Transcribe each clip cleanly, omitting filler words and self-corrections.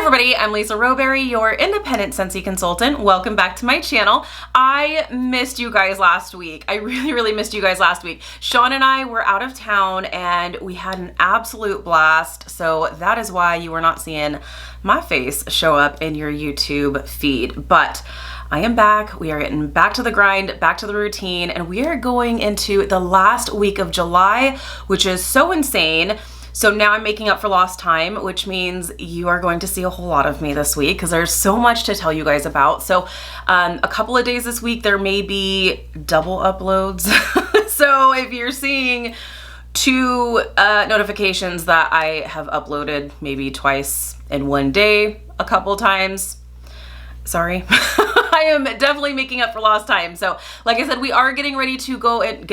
everybody, I'm Lisa Rowberry, your independent Scentsy consultant. Welcome back to my channel. I missed you guys last week. I really missed you guys last week. Sean and I were out of town and we had an absolute blast. So that is why you were not seeing my face show up in your YouTube feed. But I am back. We are getting back to the grind, back to the routine, and we are going into the last week of July, which is so insane. So now I'm making up for lost time, which means you are going to see a whole lot of me this week because there's so much to tell you guys about. So a couple of days this week, there may be double uploads. So if you're seeing two notifications that I have uploaded maybe twice in one day, a couple times, sorry. I am definitely making up for lost time. So like I said, we are getting ready to go and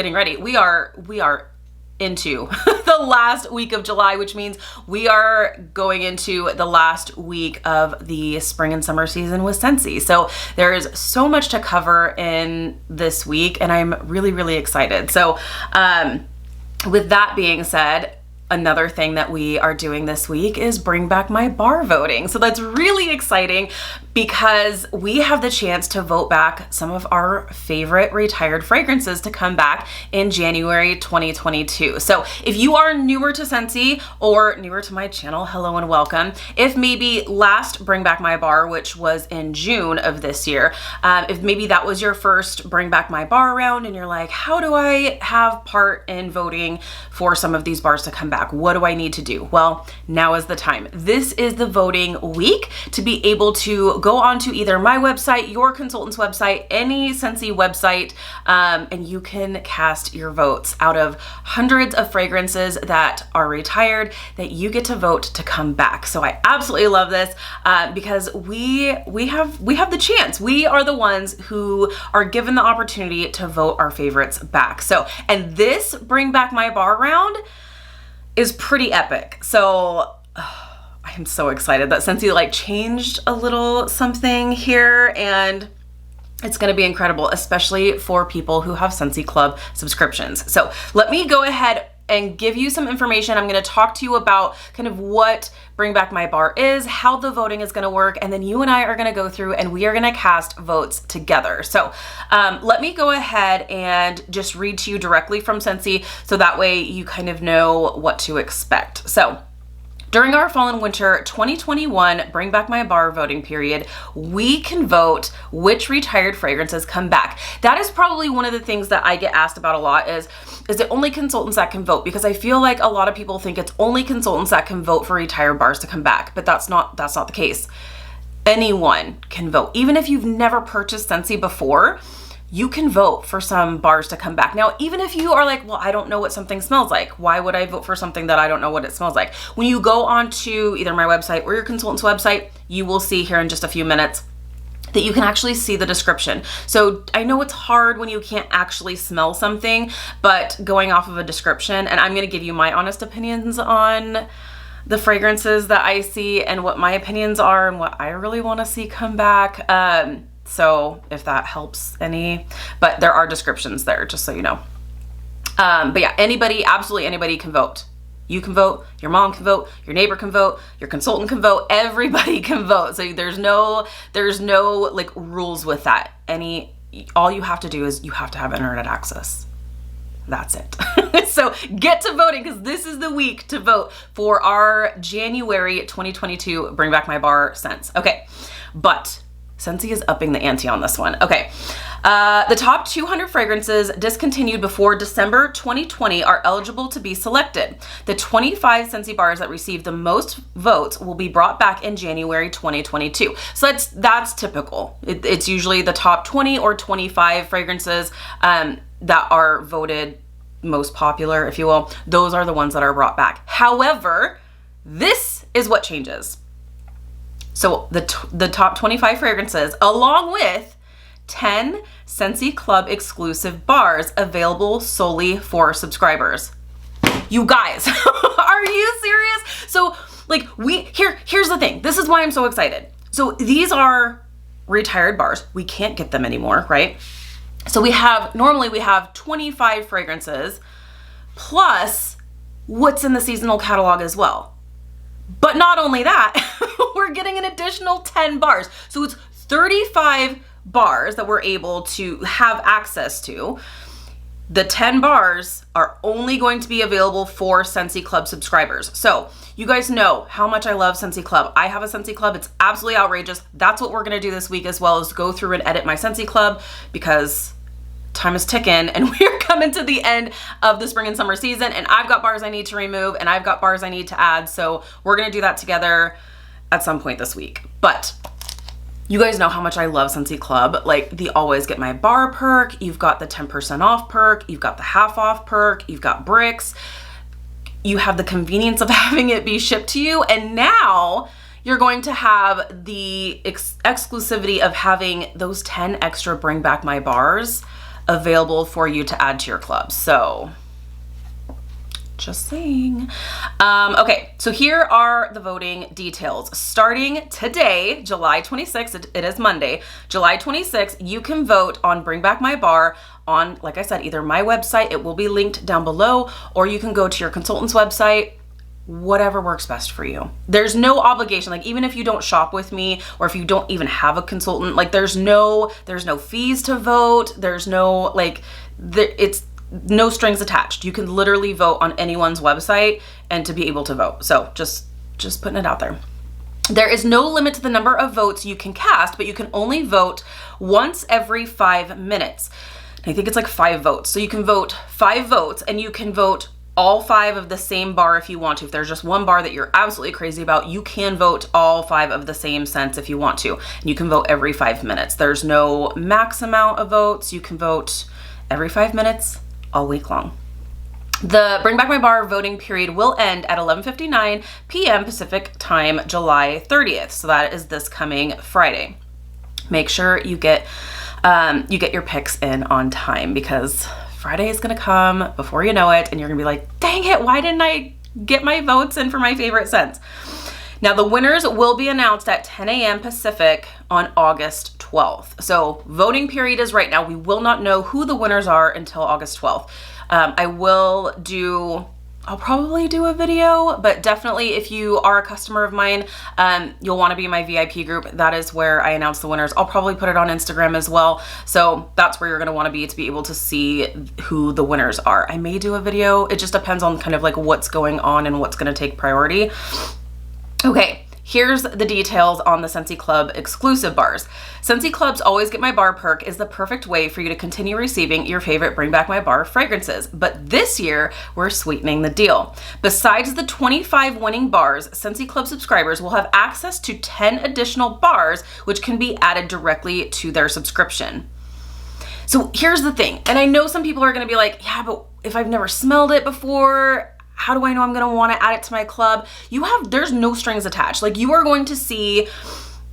we are into the last week of July, which means we are going into the last week of the spring and summer season with Scentsy. So there is so much to cover in this week and I'm really excited. So with that being said, another thing that we are doing this week is bring back my bar voting. So that's really exciting because we have the chance to vote back some of our favorite retired fragrances to come back in January 2022. So if you are newer to Scentsy or newer to my channel, hello and welcome. If maybe last Bring Back My Bar, which was in June of this year, if maybe that was your first Bring Back My Bar round and you're like, how do I have part in voting for some of these bars to come back? What do I need to do? Well, now is the time. This is the voting week to be able to go onto either my website, your consultant's website, any Scentsy website, and you can cast your votes out of hundreds of fragrances that are retired that you get to vote to come back. So I absolutely love this because we have the chance. We are the ones who are given the opportunity to vote our favorites back. So, and this Bring Back My Bar round is pretty epic. So I am so excited that Scentsy like changed a little something here and it's going to be incredible, especially for people who have Scentsy Club subscriptions. So let me go ahead and give you some information. I'm going to talk to you about kind of what Bring Back My Bar is, how the voting is going to work, and then you and I are going to go through and we are going to cast votes together. So let me go ahead and just read to you directly from Scentsy so that way you kind of know what to expect. So during our fall and winter 2021 Bring Back My Bar voting period, we can vote which retired fragrances come back. That is probably one of the things that I get asked about a lot is it only consultants that can vote? Because I feel like a lot of people think it's only consultants that can vote for retired bars to come back, but that's not the case. Anyone can vote. Even if you've never purchased Scentsy before, you can vote for some bars to come back. Now, even if you are like, well, I don't know what something smells like. Why would I vote for something that I don't know what it smells like? When you go onto either my website or your consultant's website, you will see here in just a few minutes that you can actually see the description. So I know it's hard when you can't actually smell something, but going off of a description, and I'm gonna give you my honest opinions on the fragrances that I see and what my opinions are and what I really wanna see come back. So if that helps any, but there are descriptions there, just so you know. But yeah, absolutely anybody can vote. You can vote, your mom can vote, your neighbor can vote, your consultant can vote, everybody can vote. So there's no like rules with that. All you have to do is you have to have internet access. That's it. So get to voting because this is the week to vote for our January 2022 Bring Back My Bar scents. Okay, but Scentsy is upping the ante on this one. Okay, the top 200 fragrances discontinued before December 2020 are eligible to be selected. The 25 Scentsy bars that receive the most votes will be brought back in January 2022. So that's typical. It's usually the top 20 or 25 fragrances that are voted most popular, if you will. Those are the ones that are brought back. However, this is what changes. So the top 25 fragrances, along with 10 Scentsy Club exclusive bars available solely for subscribers. You guys, are you serious? So like here's the thing. This is why I'm so excited. So these are retired bars. We can't get them anymore, right? So normally we have 25 fragrances plus what's in the seasonal catalog as well. But not only that, we're getting an additional 10 bars. So it's 35 bars that we're able to have access to. The 10 bars are only going to be available for Scentsy Club subscribers. So you guys know how much I love Scentsy Club. I have a Scentsy Club. It's absolutely outrageous. That's what we're going to do this week, as well as go through and edit my Scentsy Club, because time is ticking and we're coming to the end of the spring and summer season, and I've got bars I need to remove and I've got bars I need to add. So we're going to do that together at some point this week. But you guys know how much I love Scentsy Club. Like, the always get my bar perk, you've got the 10% off perk, you've got the half off perk, you've got bricks, you have the convenience of having it be shipped to you, and now you're going to have the exclusivity of having those 10 extra Bring Back My Bars available for you to add to your club. So just saying. Okay, so here are the voting details. Starting today, July 26th, it is Monday, July 26th, you can vote on Bring Back My Bar on, like I said, either my website, it will be linked down below, or you can go to your consultant's website, whatever works best for you. There's no obligation. Like, even if you don't shop with me, or if you don't even have a consultant, like there's no fees to vote. There's no, like, it's no strings attached. You can literally vote on anyone's website and to be able to vote. So just putting it out there. There is no limit to the number of votes you can cast, but you can only vote once every 5 minutes. I think it's like 5 votes. So you can vote 5 votes, and you can vote all 5 of the same bar if you want to. If there's just one bar that you're absolutely crazy about, you can vote all 5 of the same scents if you want to. And you can vote every 5 minutes. There's no max amount of votes. You can vote every 5 minutes all week long. The Bring Back My Bar voting period will end at 11:59 p.m. Pacific time, July 30th. So that is this coming Friday. Make sure you get your picks in on time, because Friday is gonna come before you know it, and you're gonna be like, dang it, why didn't I get my votes in for my favorite scents? Now, the winners will be announced at 10 a.m. Pacific on August 12th. So voting period is right now. We will not know who the winners are until August 12th. I'll probably do a video, but definitely if you are a customer of mine, you'll want to be in my VIP group. That is where I announce the winners. I'll probably put it on Instagram as well. So that's where you're going to want to be able to see who the winners are. I may do a video. It just depends on kind of like what's going on and what's going to take priority. Okay, here's the details on the Scentsy Club exclusive bars. Scentsy Club's Always Get My Bar perk is the perfect way for you to continue receiving your favorite Bring Back My Bar fragrances. But this year, we're sweetening the deal. Besides the 25 winning bars, Scentsy Club subscribers will have access to 10 additional bars, which can be added directly to their subscription. So here's the thing, and I know some people are gonna be like, yeah, but if I've never smelled it before, how do I know I'm gonna wanna add it to my club? There's no strings attached. Like, you are going to see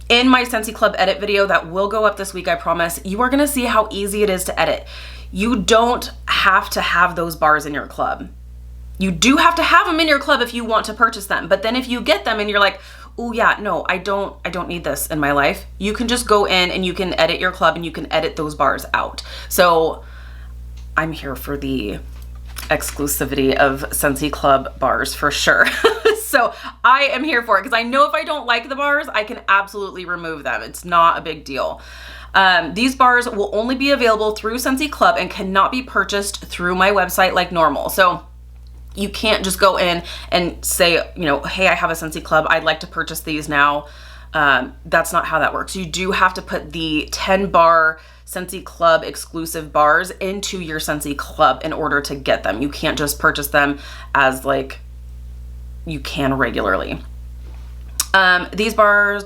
in my Scentsy Club edit video that will go up this week, I promise, you are gonna see how easy it is to edit. You don't have to have those bars in your club. You do have to have them in your club if you want to purchase them. But then if you get them and you're like, oh yeah, no, I don't need this in my life, you can just go in and you can edit your club and you can edit those bars out. So I'm here for the exclusivity of Scentsy Club bars for sure. So I am here for it, because I know if I don't like the bars, I can absolutely remove them. It's not a big deal. These bars will only be available through Scentsy Club and cannot be purchased through my website like normal. So you can't just go in and say, hey, I have a Scentsy Club, I'd like to purchase these now. That's not how that works. You do have to put the 10 bar Scentsy Club exclusive bars into your Scentsy Club in order to get them. You can't just purchase them as like you can regularly. These bars,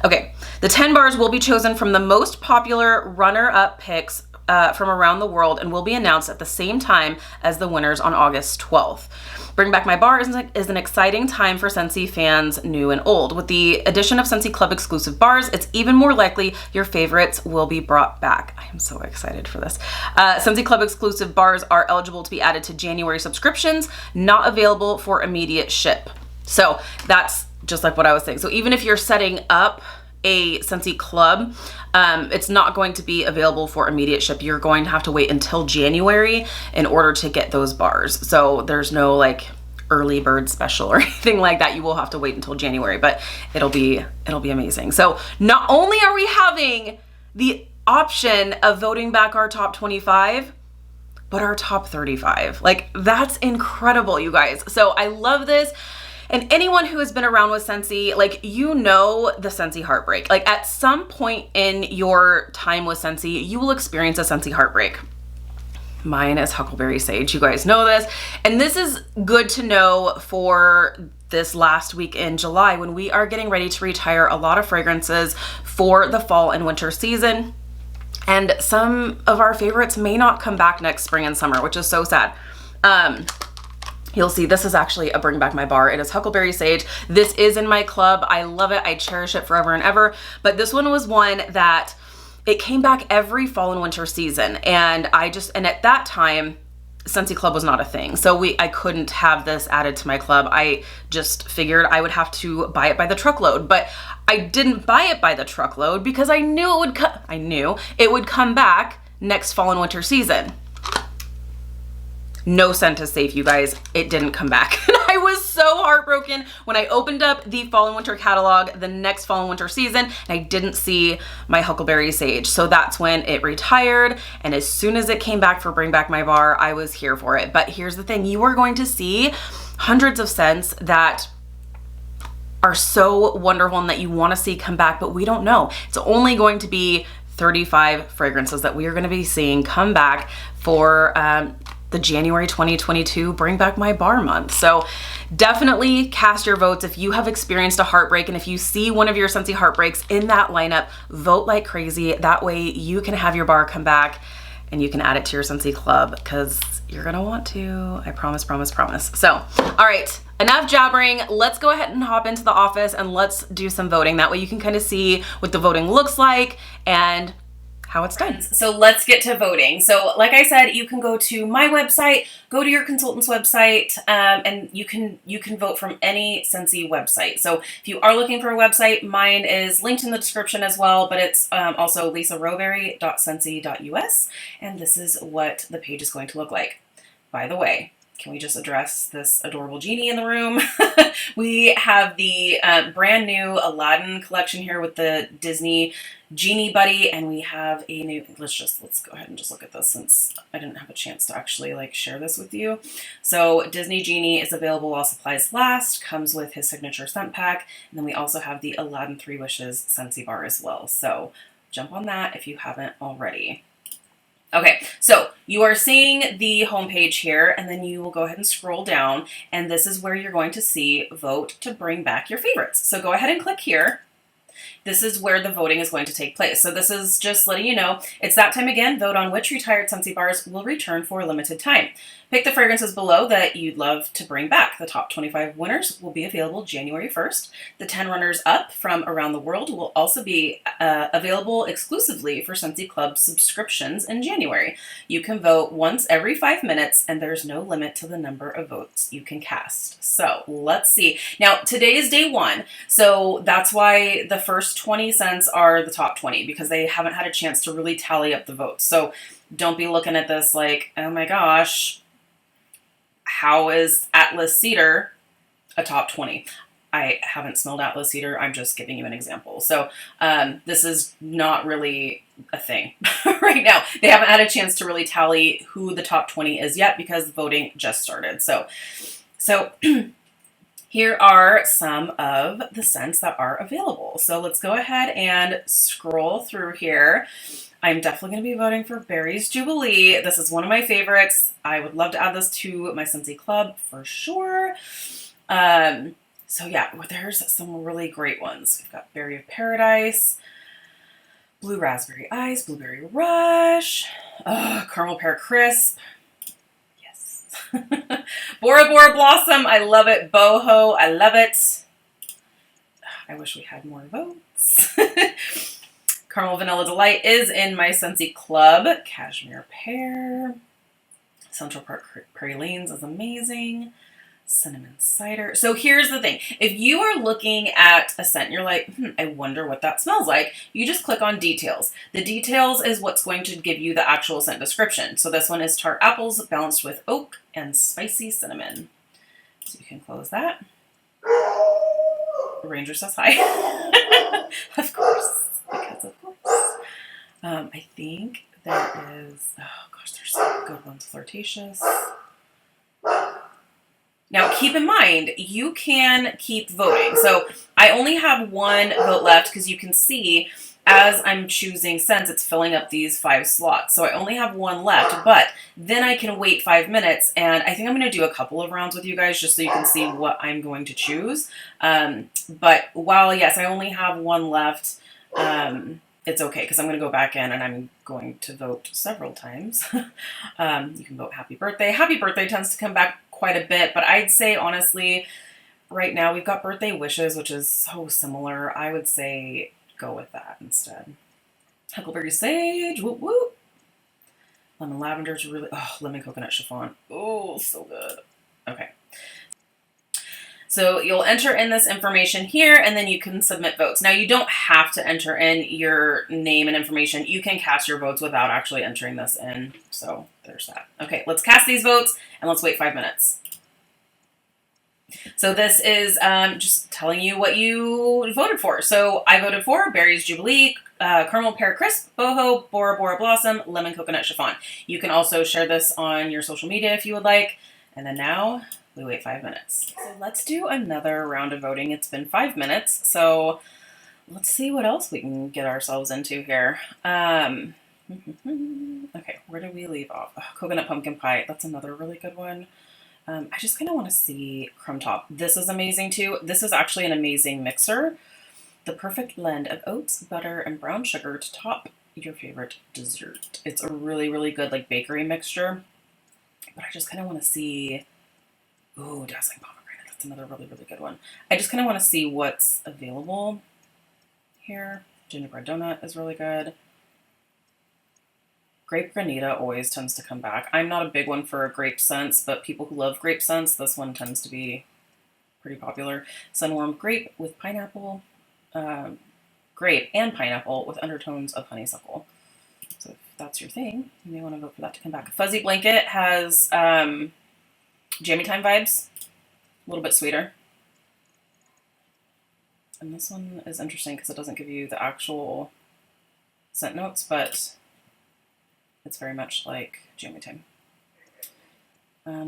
okay, the 10 bars will be chosen from the most popular runner-up picks from around the world and will be announced at the same time as the winners on August 12th. Bring Back My Bar is an exciting time for Scentsy fans, new and old. With the addition of Scentsy Club exclusive bars, it's even more likely your favorites will be brought back. I am so excited for this. Scentsy Club exclusive bars are eligible to be added to January subscriptions, not available for immediate ship. So that's just like what I was saying. So even if you're setting up a Scentsy Club, it's not going to be available for immediate ship. You're going to have to wait until January in order to get those bars. So there's no like early bird special or anything like that. You will have to wait until January, but it'll be amazing. So not only are we having the option of voting back our top 25, but our top 35. Like, that's incredible, you guys. So I love this. And anyone who has been around with Scentsy, like, you know the Scentsy heartbreak. Like, at some point in your time with Scentsy, you will experience a Scentsy heartbreak. Mine is Huckleberry Sage. You guys know this. And this is good to know for this last week in July when we are getting ready to retire a lot of fragrances for the fall and winter season. And some of our favorites may not come back next spring and summer, which is so sad. You'll see this is actually a Bring Back My Bar. It is Huckleberry Sage. This is in my club. I love it. I cherish it forever and ever. But this one was one that it came back every fall and winter season. And at that time, Scentsy Club was not a thing. So I couldn't have this added to my club. I just figured I would have to buy it by the truckload. But I didn't buy it by the truckload because I knew it would come back next fall and winter season. No scent is safe, you guys. It didn't come back. I was so heartbroken when I opened up the fall and winter catalog the next fall and winter season and I didn't see my Huckleberry Sage. So that's when it retired. And as soon as it came back for Bring Back My Bar, I was here for it. But here's the thing. You are going to see hundreds of scents that are so wonderful and that you want to see come back, but we don't know. It's only going to be 35 fragrances that we are going to be seeing come back for the January 2022 Bring Back My Bar month. So definitely cast your votes if you have experienced a heartbreak, and if you see one of your Scentsy heartbreaks in that lineup, vote like crazy. That way you can have your bar come back and you can add it to your Scentsy Club because you're gonna want to. I promise, promise, promise. So, all right, enough jabbering. Let's go ahead and hop into the office and let's do some voting. That way you can kind of see what the voting looks like and how it's done. So let's get to voting. So like I said, you can go to my website, go to your consultant's website, and you can vote from any Scentsy website. So if you are looking for a website, mine is linked in the description as well, but it's also lisarowberry.scentsy.us, and this is what the page is going to look like. By the way, can we just address this adorable genie in the room? We have the brand new Aladdin collection here with the Disney Genie Buddy, and we have a new, let's go ahead and just look at this since I didn't have a chance to actually like share this with you. So Disney Genie is available while supplies last, comes with his signature scent pack, and then we also have the Aladdin 3 Wishes Scentsy Bar as well. So jump on that if you haven't already. Okay, so you are seeing the homepage here, and then you will go ahead and scroll down, and this is where you're going to see vote to bring back your favorites. So go ahead and click here. This is where the voting is going to take place. So this is just letting you know it's that time again. Vote on which retired Scentsy bars will return for a limited time. Pick the fragrances below that you'd love to bring back. The top 25 winners will be available January 1st. The 10 runners up from around the world will also be available exclusively for Scentsy Club subscriptions in January. You can vote once every 5 minutes, and there's no limit to the number of votes you can cast. So let's see. Now, today is day 1, so that's why the first 20 scents are the top 20, because they haven't had a chance to really tally up the votes. So don't be looking at this like, oh my gosh, how is Atlas Cedar a top 20? I haven't smelled Atlas Cedar. I'm just giving you an example. So this is not really a thing right now. They haven't had a chance to really tally who the top 20 is yet because voting just started. So here are some of the scents that are available. So let's go ahead and scroll through here. I'm definitely going to be voting for Berry's Jubilee. This is one of my favorites. I would love to add this to my Scentsy Club for sure. So yeah, well, there's some really great ones. We've got Berry of Paradise, Blue Raspberry Ice, Blueberry Rush, Caramel Pear Crisp. Yes. Bora Bora Blossom. I love it. Boho. I love it. I wish we had more votes. Caramel Vanilla Delight is in my Scentsy Club. Cashmere Pear. Central Park Prairie Lanes is amazing. Cinnamon Cider. So here's the thing. If you are looking at a scent and you're like, I wonder what that smells like, you just click on details. The details is what's going to give you the actual scent description. So this one is tart apples balanced with oak and spicy cinnamon. So you can close that. The ranger says hi. Of course, because of course. I think there is, oh gosh, there's some good ones. Flirtatious. Now, keep in mind, you can keep voting. So I only have one vote left because you can see as I'm choosing scents, it's filling up these 5 slots. So I only have one left, but then I can wait 5 minutes. And I think I'm going to do a couple of rounds with you guys just so you can see what I'm going to choose. But while, yes, I only have one left, it's okay because I'm going to go back in and I'm going to vote several times. You can vote happy birthday. Happy birthday tends to come back quite a bit, but I'd say honestly, right now we've got birthday wishes, which is so similar. I would say go with that instead. Huckleberry Sage, whoop whoop. Lemon lavender is really, oh, lemon coconut chiffon. Oh, so good. Okay. So you'll enter in this information here and then you can submit votes. Now you don't have to enter in your name and information. You can cast your votes without actually entering this in. So there's that. Okay, let's cast these votes and let's wait 5 minutes. So this is just telling you what you voted for. So I voted for Berries Jubilee, Caramel Pear Crisp, Boho, Bora Bora Blossom, Lemon Coconut Chiffon. You can also share this on your social media if you would like. And then now we wait 5 minutes. So let's do another round of voting. It's been 5 minutes. So let's see what else we can get ourselves into here. Okay, where do we leave off? Oh, coconut pumpkin pie. That's another really good one. I just kind of want to see crumb top. This is amazing too. This is actually an amazing mixer. The perfect blend of oats, butter, and brown sugar to top your favorite dessert. It's a really, really good like bakery mixture. But I just kind of want to see, ooh, dazzling pomegranate. That's another really, really good one. I just kind of want to see what's available here. Gingerbread donut is really good. Grape granita always tends to come back. I'm not a big one for grape scents, but people who love grape scents, this one tends to be pretty popular. Sunwarm grape with pineapple, grape and pineapple with undertones of honeysuckle. So if that's your thing, you may want to vote for that to come back. Fuzzy Blanket has jammy time vibes, a little bit sweeter. And this one is interesting because it doesn't give you the actual scent notes, but it's very much like jammy time.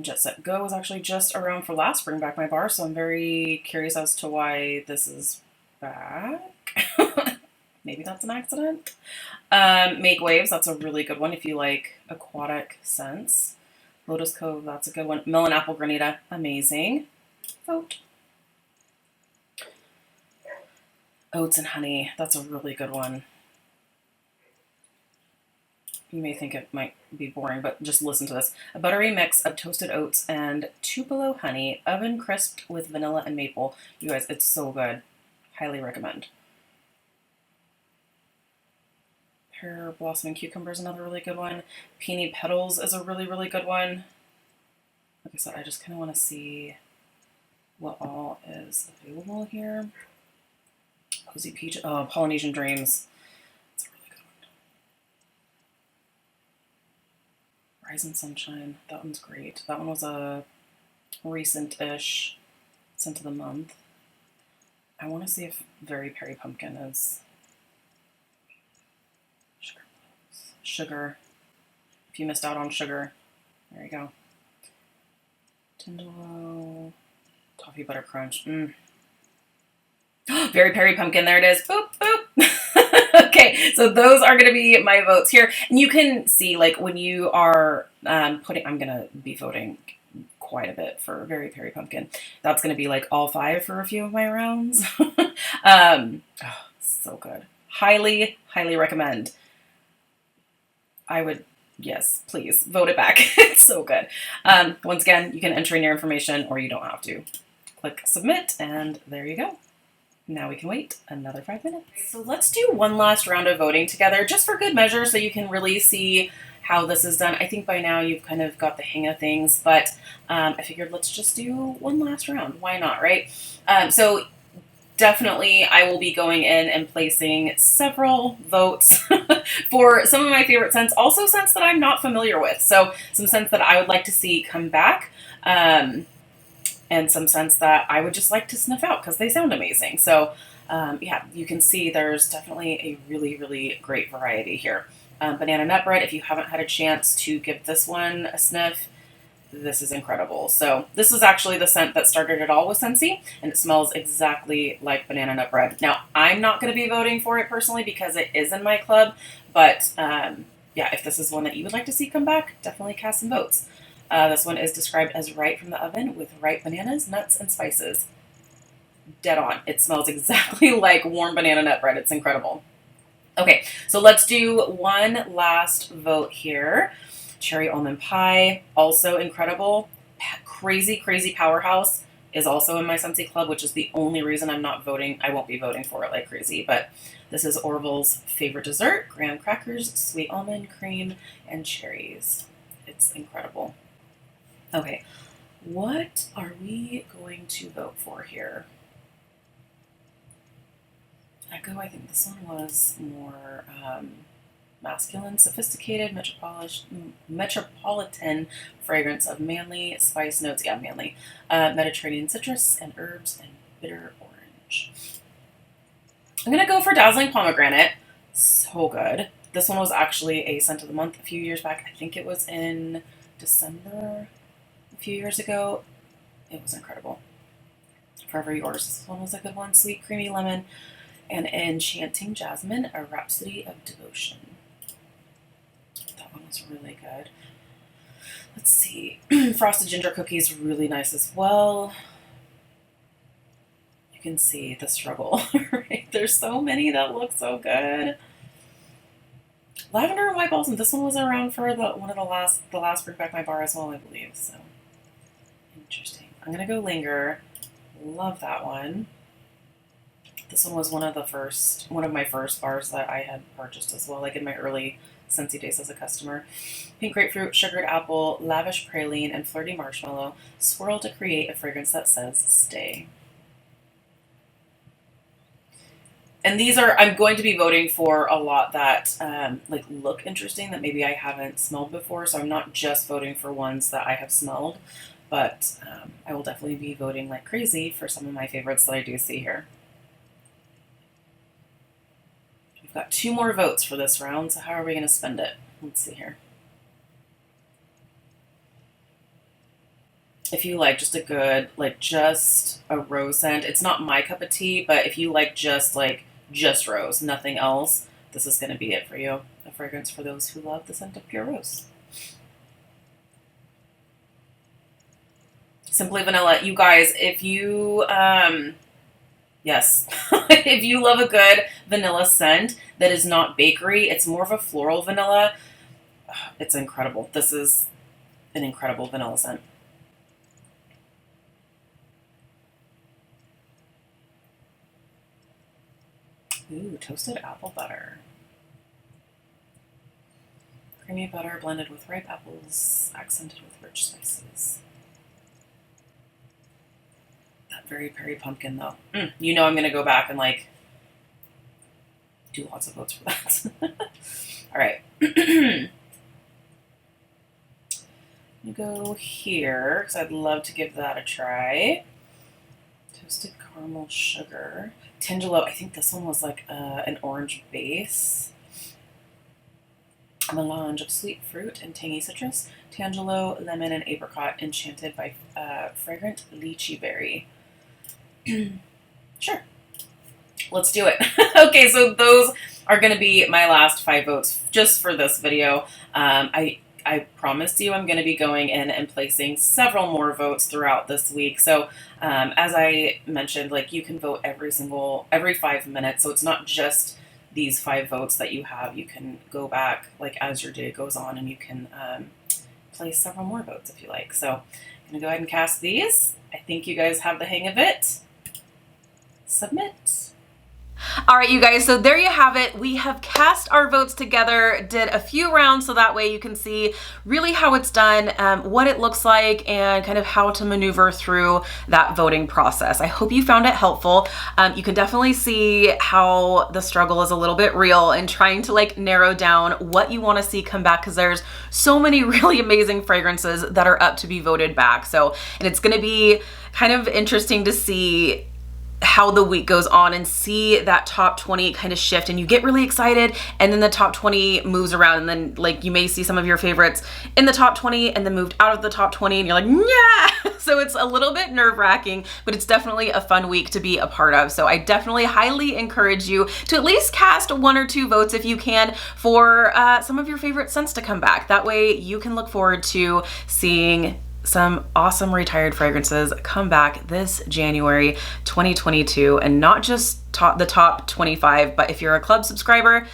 Jet Set Go was actually just around for last Bring Back My Bar, so I'm very curious as to why this is back. Maybe that's an accident. Make Waves, that's a really good one if you like aquatic scents. Lotus Cove, that's a good one. Melon Apple Granita, amazing. Vote. Oats and Honey, that's a really good one. You may think it might be boring, but just listen to this. A buttery mix of toasted oats and Tupelo honey, oven crisped with vanilla and maple. You guys, it's so good. Highly recommend. Pear Blossom and Cucumber is another really good one. Peony Petals is a really, really good one. Like I said, I just kind of want to see what all is available here. Cozy Peach, oh, Polynesian Dreams. That's a really good one. Rise and Sunshine, that one's great. That one was a recent-ish scent of the month. I want to see if Very Perry Pumpkin is Sugar. If you missed out on Sugar, there you go. Tangelo, Toffee Butter Crunch. Very Perry Pumpkin, there it is. Boop, boop. Okay, so those are going to be my votes here. And you can see, like, when you are I'm going to be voting quite a bit for Very Perry Pumpkin. That's going to be, like, all 5 for a few of my rounds. So good. Highly, highly recommend. I would, yes, please, vote it back. It's so good. Once again, you can enter in your information or you don't have to. Click submit, and there you go. Now we can wait another 5 minutes. So let's do one last round of voting together, just for good measure, so you can really see how this is done. I think by now you've kind of got the hang of things, but I figured let's just do one last round. Why not, right? So definitely I will be going in and placing several votes for some of my favorite scents, also scents that I'm not familiar with. So some scents that I would like to see come back. and some scents that I would just like to sniff out because they sound amazing. So yeah, you can see there's definitely a really, really great variety here. Banana nut bread, if you haven't had a chance to give this one a sniff, this is incredible. So this is actually the scent that started it all with Scentsy, and it smells exactly like banana nut bread. Now, I'm not going to be voting for it personally because it is in my club, but yeah, if this is one that you would like to see come back, definitely cast some votes. This one is described as right from the oven with ripe bananas, nuts, and spices. Dead on. It smells exactly like warm banana nut bread. It's incredible. Okay, so let's do one last vote here. Cherry almond pie, also incredible. Crazy, crazy powerhouse is also in my Scentsy Club, which is the only reason I'm not voting. I won't be voting for it like crazy, but this is Orville's favorite dessert: graham crackers, sweet almond, cream, and cherries. It's incredible. Okay, what are we going to vote for here? I think this one was more masculine, sophisticated, metropolitan fragrance of manly spice notes. Yeah, manly. Mediterranean citrus and herbs and bitter orange. I'm going to go for Dazzling Pomegranate. So good. This one was actually a scent of the month a few years back. I think it was in December a few years ago. It was incredible. Forever Yours. This one was a good one. Sweet, creamy lemon and Enchanting Jasmine, a Rhapsody of Devotion. That one was really good. Let's see. Frosted Ginger Cookies, really nice as well. You can see the struggle, right? There's so many that look so good. Lavender and White Balsam. This one was around for the last Bring Back My Bar as well, I believe. So interesting. I'm gonna go Linger. Love that one. This one was one of my first bars that I had purchased as well, like in my early Scentsy days as a customer. Pink grapefruit, sugared apple, lavish praline, and flirty marshmallow swirl to create a fragrance that says stay. And these are, I'm going to be voting for a lot that like look interesting that maybe I haven't smelled before. So I'm not just voting for ones that I have smelled, but I will definitely be voting like crazy for some of my favorites that I do see here. We've got 2 more votes for this round, so how are we going to spend it? Let's see here. If you like just a good, like just a rose scent, it's not my cup of tea, but if you like just rose, nothing else, this is going to be it for you. A fragrance for those who love the scent of pure rose. Simply Vanilla. You guys, if you, yes, if you love a good vanilla scent that is not bakery, it's more of a floral vanilla, it's incredible. This is an incredible vanilla scent. Ooh, toasted apple butter. Creamy butter blended with ripe apples, accented with rich spices. That very Perry pumpkin, though. You know I'm going to go back and, like, do lots of votes for that. All right. I'm going to go here, because I'd love to give that a try. Toasted caramel sugar. Tangelo, I think this one was like an orange base. A melange of sweet fruit and tangy citrus. Tangelo, lemon, and apricot, enchanted by fragrant lychee berry. Sure. Let's do it. Okay, so those are going to be my last 5 votes just for this video. I promised you I'm going to be going in and placing several more votes throughout this week. So as I mentioned, like you can vote every 5 minutes. So it's not just these 5 votes that you have. You can go back like as your day goes on and you can place several more votes if you like. So I'm going to go ahead and cast these. I think you guys have the hang of it. Submit. All right, you guys, so there you have it. We have cast our votes together, did a few rounds so that way you can see really how it's done, what it looks like, and kind of how to maneuver through that voting process. I hope you found it helpful. You can definitely see how the struggle is a little bit real and trying to like narrow down what you want to see come back, because there's so many really amazing fragrances that are up to be voted back. So, and it's going to be kind of interesting to see how the week goes on and see that top 20 kind of shift, and you get really excited and then the top 20 moves around, and then like you may see some of your favorites in the top 20 and then moved out of the top 20 and you're like, yeah. So it's a little bit nerve-wracking, but it's definitely a fun week to be a part of. So I definitely highly encourage you to at least cast 1 or 2 votes if you can for some of your favorite scents to come back. That way you can look forward to seeing some awesome retired fragrances come back this January 2022, and not just the top 25, but if you're a club subscriber,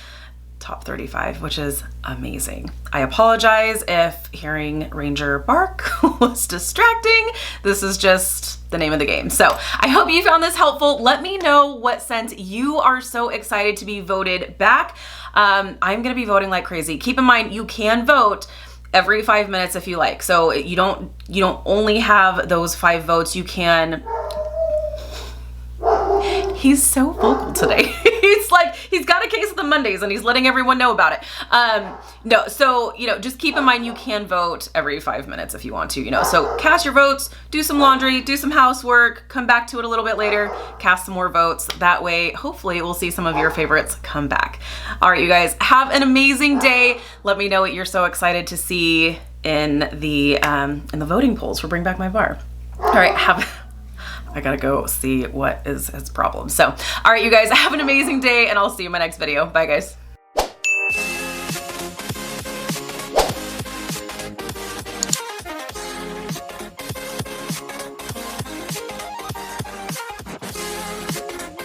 top 35, which is amazing. I apologize if hearing Ranger bark was distracting. This is just the name of the game. So I hope you found this helpful. Let me know what scent you are so excited to be voted back. I'm gonna be voting like crazy. Keep in mind, you can vote every 5 minutes if you like. So you don't only have those 5 votes. You can. He's so vocal today. He's like, he's got a case of the Mondays and he's letting everyone know about it. No, so, just keep in mind you can vote every 5 minutes if you want to, so cast your votes, do some laundry, do some housework, come back to it a little bit later, cast some more votes. That way, hopefully we'll see some of your favorites come back. All right, you guys, have an amazing day. Let me know what you're so excited to see in the voting polls for Bring Back My Bar. All right, I gotta go see what is his problem. So, all right, you guys, have an amazing day, and I'll see you in my next video. Bye, guys.